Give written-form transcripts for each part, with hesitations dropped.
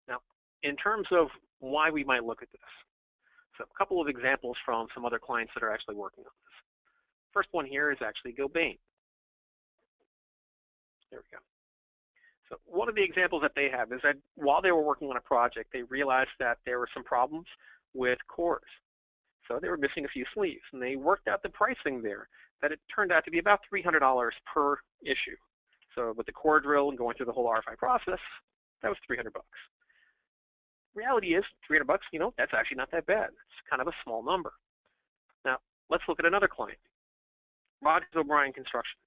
Now, in terms of why we might look at this, so a couple of examples from some other clients that are actually working on this. First one here is actually BIM. There we go. So one of the examples that they have is that while they were working on a project, they realized that there were some problems with cores. So they were missing a few sleeves, and they worked out the pricing there, that it turned out to be about $300 per issue. So with the core drill and going through the whole RFI process, that was $300. Reality is, $300, that's actually not that bad. It's kind of a small number. Now, let's look at another client, Rogers O'Brien Construction.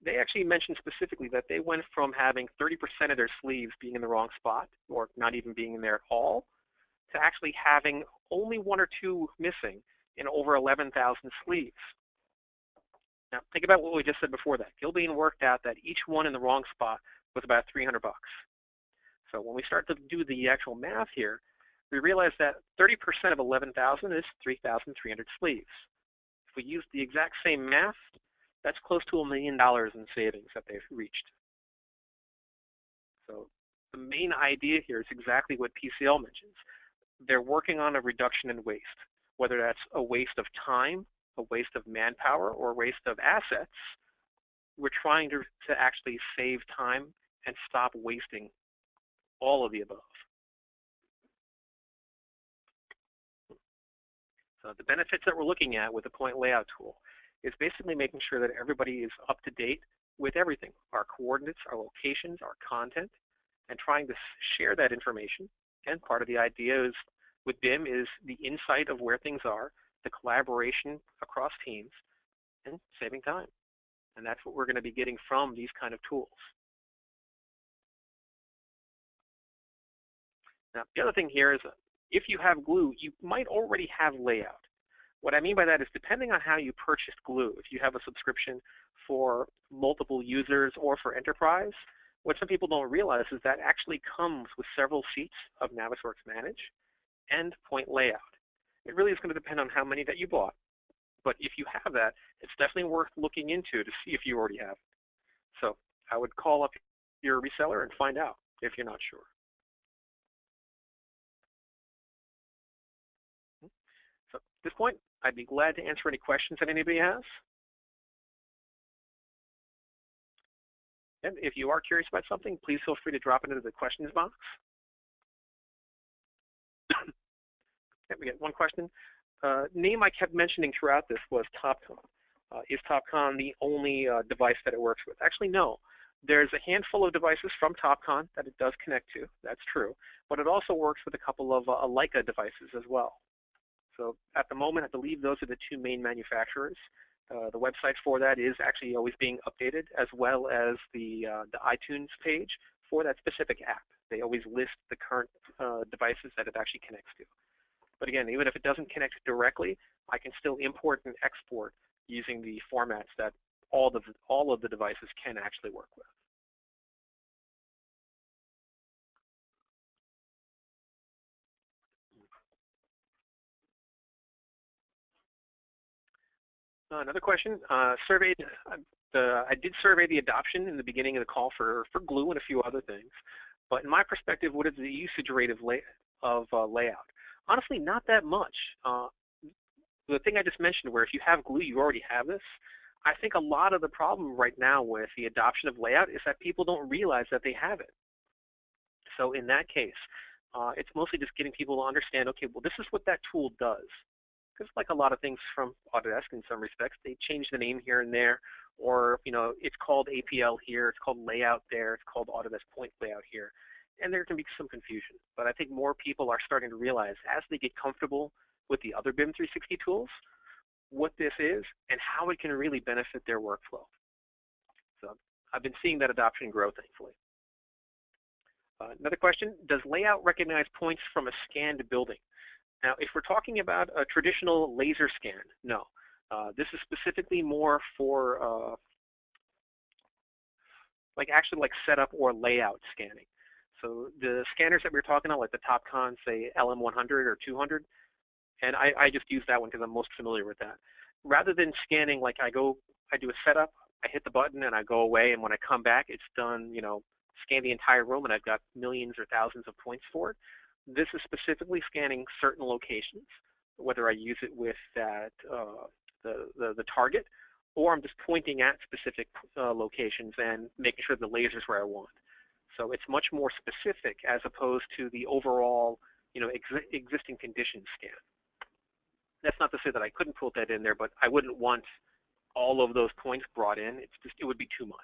They actually mentioned specifically that they went from having 30% of their sleeves being in the wrong spot, or not even being in there at all, to actually having only 1 or 2 missing in over 11,000 sleeves. Now, think about what we just said before that. Gilbane worked out that each one in the wrong spot was about $300. So when we start to do the actual math here, we realize that 30% of 11,000 is 3,300 sleeves. If we use the exact same math, that's close to $1 million in savings that they've reached. So the main idea here is exactly what PCL mentions. They're working on a reduction in waste, whether that's a waste of time, a waste of manpower, or a waste of assets. We're trying to actually save time and stop wasting all of the above. So the benefits that we're looking at with the point layout tool is basically making sure that everybody is up to date with everything, our coordinates, our locations, our content, and trying to share that information. And part of the idea is with BIM is the insight of where things are, the collaboration across teams, and saving time. And that's what we're going to be getting from these kind of tools. Now, the other thing here is if you have glue, you might already have layout. What I mean by that is depending on how you purchased glue, if you have a subscription for multiple users or for enterprise, what some people don't realize is that actually comes with several seats of Navisworks Manage and point layout. It really is going to depend on how many that you bought. But if you have that, it's definitely worth looking into to see if you already have it. So I would call up your reseller and find out if you're not sure. So at this point, I'd be glad to answer any questions that anybody has. And if you are curious about something, please feel free to drop it into the questions box. We get one question. Name I kept mentioning throughout this was TopCon. Is TopCon the only device that it works with? Actually, no. There's a handful of devices from TopCon that it does connect to. That's true. But it also works with a couple of Leica devices as well. So at the moment, I believe those are the 2 main manufacturers. The website for that is actually always being updated, as well as the iTunes page for that specific app. They always list the current devices that it actually connects to. But again, even if it doesn't connect directly, I can still import and export using the formats that all of the devices can actually work with. Another question, I did survey the adoption in the beginning of the call for glue and a few other things, but in my perspective, what is the usage rate of layout? Honestly, not that much. The thing I just mentioned, where if you have glue, you already have this, I think a lot of the problem right now with the adoption of layout is that people don't realize that they have it. So in that case, it's mostly just getting people to understand, okay, well, this is what that tool does. Because like a lot of things from Autodesk in some respects, they change the name here and there, or it's called APL here, it's called layout there, it's called Autodesk point layout here, and there can be some confusion. But I think more people are starting to realize as they get comfortable with the other BIM 360 tools, what this is and how it can really benefit their workflow. So I've been seeing that adoption grow, thankfully. Another question, does layout recognize points from a scanned building? Now, if we're talking about a traditional laser scan, no. This is specifically more for actually setup or layout scanning. So the scanners that we're talking about, like the TopCon, say LM100 or 200, and I just use that one because I'm most familiar with that. Rather than scanning, like I do a setup, I hit the button and I go away, and when I come back, it's done, scan the entire room and I've got millions or thousands of points for it. This is specifically scanning certain locations, whether I use it with that the target, or I'm just pointing at specific locations and making sure the laser's where I want. So it's much more specific as opposed to the overall, existing condition scan. That's not to say that I couldn't put that in there, but I wouldn't want all of those points brought in. It would be too much.